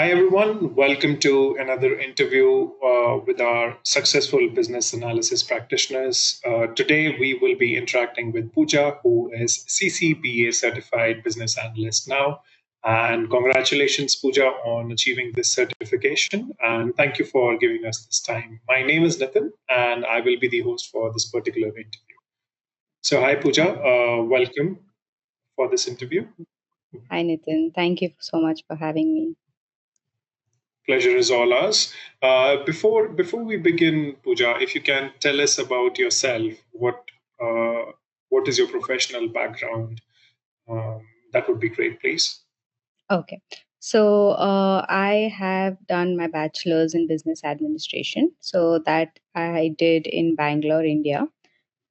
Hi, everyone. Welcome to another interview with our successful business analysis practitioners. Today, we will be interacting with Pooja, who is CCBA certified business analyst now. And congratulations, Pooja, on achieving this certification. And thank you for giving us this time. My name is Nitin, and I will be the host for this particular interview. So, hi, Pooja. Welcome for this interview. Hi, Nitin. Thank you so much for having me. Pleasure is all ours. Before we begin, Pooja, if you can tell us about yourself, what is your professional background? That would be great, please. Okay. So, I have done my bachelor's in business administration. So, that I did in Bangalore, India.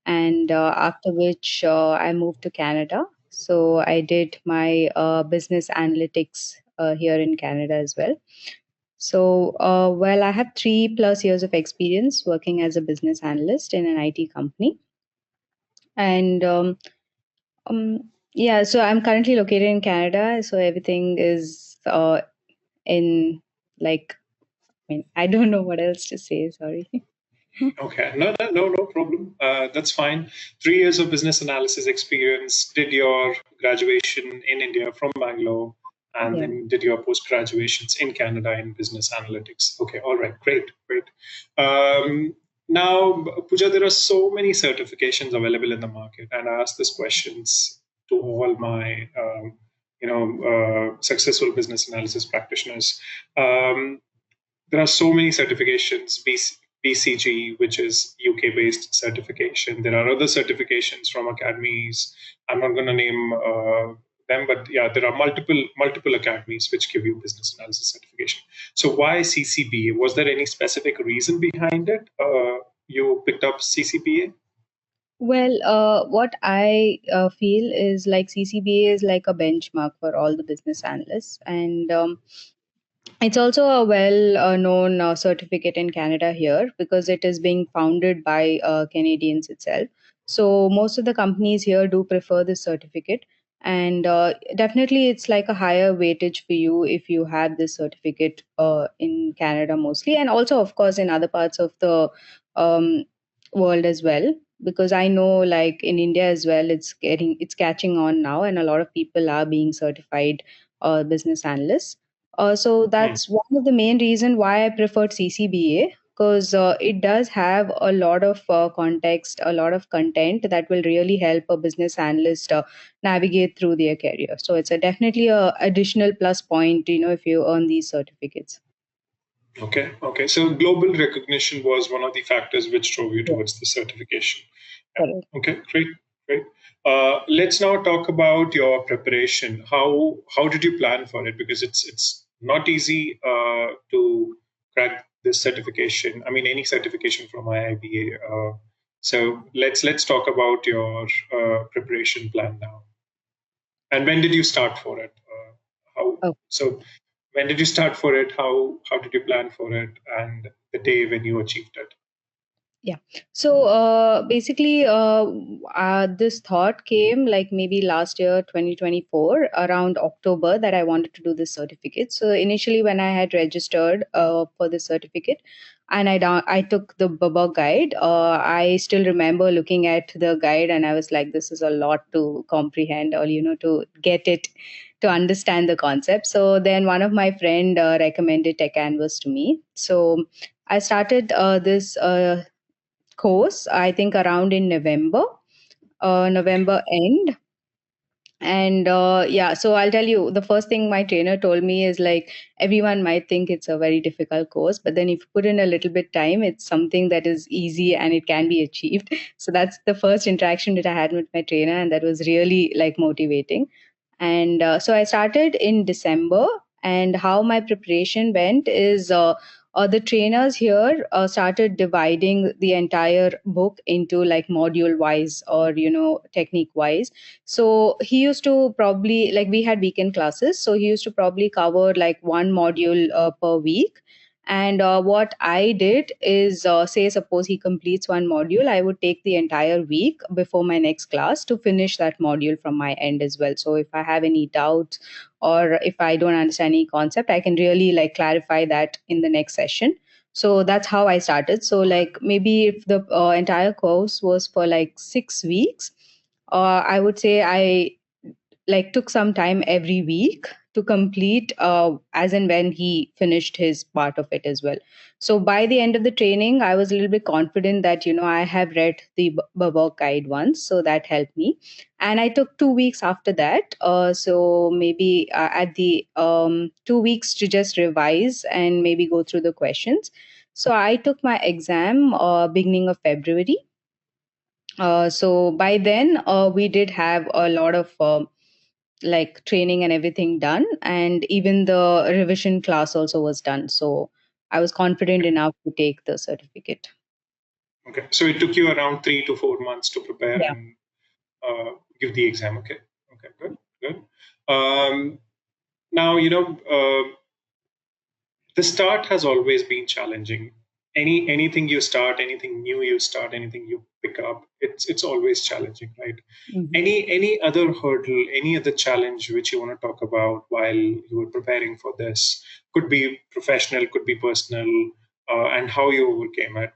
And after which I moved to Canada. So, I did my business analytics here in Canada as well. So, I have 3+ years of experience working as a business analyst in an IT company. And yeah, so I'm currently located in Canada, so everything is in like, I mean, I don't know what else to say. Sorry. Okay, no problem. That's fine. 3 years of business analysis experience. Did your graduation in India from Bangalore, and Yeah. then did your post graduations in Canada in business analytics. Okay, all right, great. Now, Pooja, there are so many certifications available in the market, and I ask these questions to all my successful business analysis practitioners. Um, there are so many certifications, BCG, which is UK based certification. There are other certifications from academies. I'm not going to name them, but yeah, there are multiple academies which give you business analysis certification. So why CCBA? Was there any specific reason behind it? You picked up CCBA? Well, what I feel is like CCBA is like a benchmark for all the business analysts, and it's also a well known certificate in Canada here because it is being founded by Canadians itself. So most of the companies here do prefer this certificate. And definitely, it's like a higher weightage for you if you have this certificate in Canada mostly, and also, of course, in other parts of the um, world as well. Because I know, like in India as well, it's catching on now, and a lot of people are being certified business analysts. So Hmm. that's one of the main reason why I preferred CCBA because it does have a lot of context, a lot of content that will really help a business analyst navigate through their career. So it's definitely a additional plus point, if you earn these certificates. Okay. So global recognition was one of the factors which drove you Yeah, towards the certification. Yeah. correct. Okay, great. Let's now talk about your preparation. How did you plan for it? Because it's not easy to crack this certification. I mean, any certification from IIBA. So let's talk about your preparation plan now. And when did you start for it? How so? When did you start for it? How did you plan for it? And the day when you achieved it? Yeah. So basically, this thought came like maybe last year, 2024, around October, that I wanted to do this certificate. So initially, when I had registered for this certificate, and I took the Baba guide, I still remember looking at the guide, and I was like, this is a lot to comprehend, or to get it, to understand the concept. So then one of my friend recommended Techcanvass to me. So I started this course, I think around in November end. And yeah, so I'll tell you, the first thing my trainer told me is like, everyone might think it's a very difficult course, but then if you put in a little bit time, it's something that is easy and it can be achieved. So that's the first interaction that I had with my trainer, and that was really like motivating. And so I started in December, and how my preparation went is the trainers here started dividing the entire book into like module wise, or technique wise. So he used to probably, like, we had weekend classes, so he used to probably cover like one module per week. And what I did is, say, suppose he completes one module, I would take the entire week before my next class to finish that module from my end as well. So if I have any doubts or if I don't understand any concept, I can really like clarify that in the next session. So that's how I started. So like maybe if the entire course was for like 6 weeks, I would say I like took some time every week to complete as and when he finished his part of it as well. So by the end of the training I was a little bit confident that I have read the Babok guide once, so that helped me. And I took 2 weeks after that, so maybe at the 2 weeks to just revise and maybe go through the questions. So I took my exam beginning of February. So by then we did have a lot of like training and everything done, and even the revision class also was done, so I was confident enough to take the certificate. Okay. So it took you around 3 to 4 months to prepare Yeah. and give the exam. Okay. Okay. Good. Good. Um, Now, the start has always been challenging. Anything you start, anything new you start, anything you pick up, it's always challenging, right? Mhm. Any other hurdle, any other challenge which you want to talk about while you were preparing for this? Could be professional, could be personal, and how you overcame it.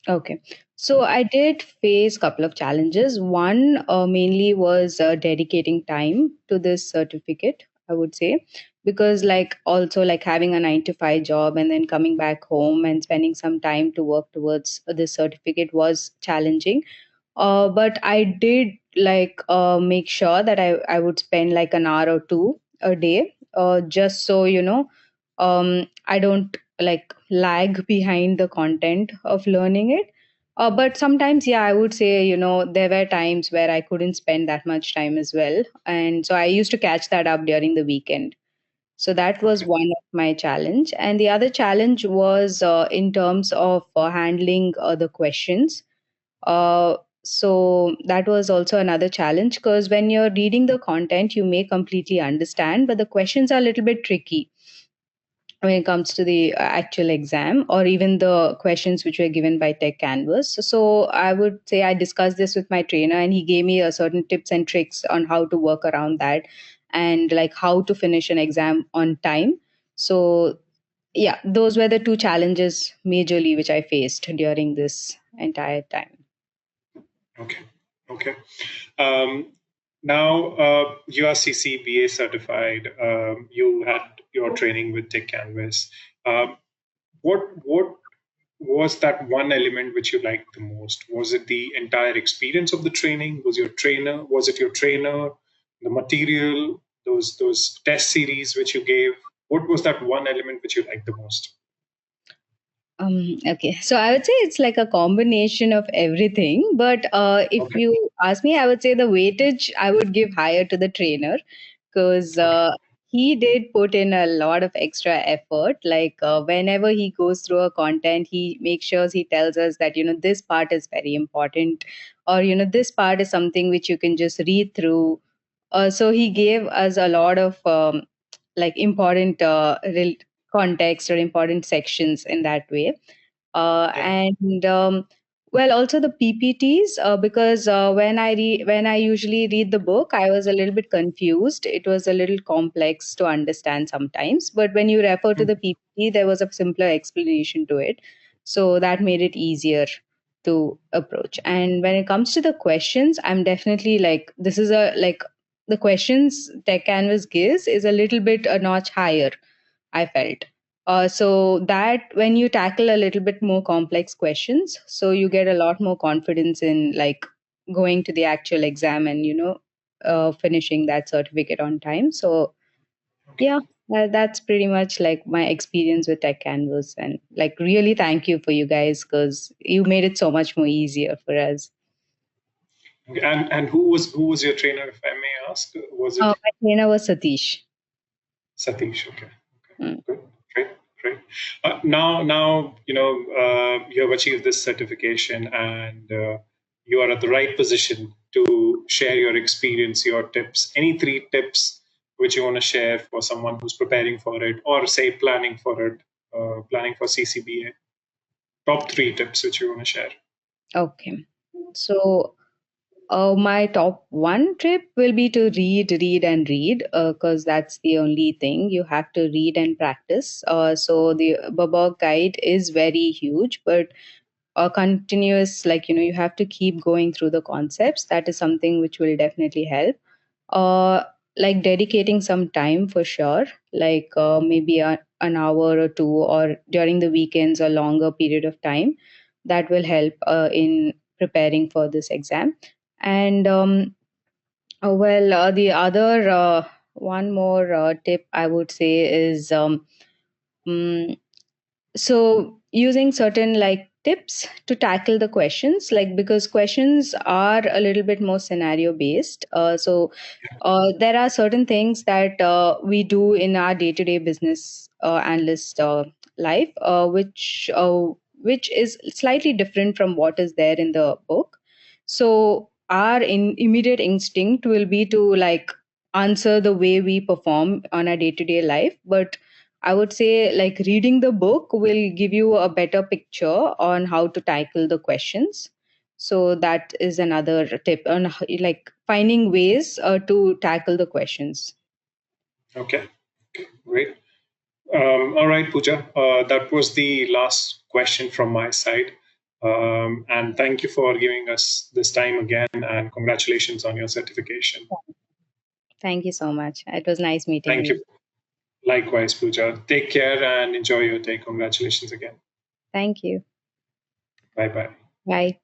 Okay. So I did face a couple of challenges. One mainly was dedicating time to this certificate, I would say, because like also like having a 9 to 5 job and then coming back home and spending some time to work towards this certificate was challenging. But I did like make sure that I would spend like an hour or two a day, just so I don't like lag behind the content of learning it. But sometimes, yeah, I would say, there were times where I couldn't spend that much time as well. And so I used to catch that up during the weekend. So that was Okay. one of my challenge. And the other challenge was in terms of handling the questions. So that was also another challenge because when you're reading the content, you may completely understand, but the questions are a little bit tricky when it comes to the actual exam or even the questions which were given by Techcanvass. So I would say I discussed this with my trainer and he gave me a certain tips and tricks on how to work around that and like how to finish an exam on time. So yeah, those were the two challenges majorly which I faced during this entire time. Okay. Okay. Um, Now you are CCBA certified. You had your training with Techcanvass. Um, what was that one element which you liked the most? Was it the entire experience of the training? Was it your trainer, the material, those test series which you gave? What was that one element which you liked the most? Okay, so I would say it's like a combination of everything. But if Okay. you ask me, I would say the weightage I would give higher to the trainer because Okay. he did put in a lot of extra effort. Like whenever he goes through a content, he makes sure he tells us that this part is very important, or this part is something which you can just read through. So he gave us a lot of like important context or important sections in that way. Yeah. And well, also the PPTs, because when I usually read the book, I was a little bit confused. It was a little complex to understand sometimes, but when you refer to Hmm. the PPT, there was a simpler explanation to it, so that made it easier to approach. And when it comes to the questions, I'm definitely like, this is a like the questions Tech Canvas gives is a little bit a notch higher, I felt. So that when you tackle a little bit more complex questions, so you get a lot more confidence in like going to the actual exam and finishing that certificate on time. So Okay. yeah, that's pretty much like my experience with Tech Canvas, and like really thank you for you guys because you made it so much more easier for us. Okay. And who was your trainer, if I may ask? Was it My trainer was Satish. Satish? Okay. Okay. Mm. Good. Great. Great. Now you have achieved this certification, and you are at the right position to share your experience, your tips. Any three tips which you want to share for someone who's preparing for it, or say planning for it? planning for CCBA? Top three tips which you want to share. Okay. So my top one tip will be to read, and read, because that's the only thing you have to read and practice. So the Babak guide is very huge, but a continuous, like, you have to keep going through the concepts. That is something which will definitely help. uh like dedicating some time for sure, like maybe an hour or two, or during the weekends, a longer period of time, that will help in preparing for this exam. And the other one more tip I would say is mm, so using certain like tips to tackle the questions, like, because questions are a little bit more scenario based. There are certain things that we do in our day-to-day business analyst life, which is slightly different from what is there in the book. So our immediate instinct will be to like answer the way we perform on a day-to-day life, but I would say like reading the book will give you a better picture on how to tackle the questions. So that is another tip on like finding ways to tackle the questions. Okay, great. All right, Pooja. That was the last question from my side. And thank you for giving us this time again, and congratulations on your certification. Thank you so much. It was nice meeting Thank you. you. Likewise, Pooja. Take care and enjoy your day. Congratulations again. Thank you. Bye bye. Bye.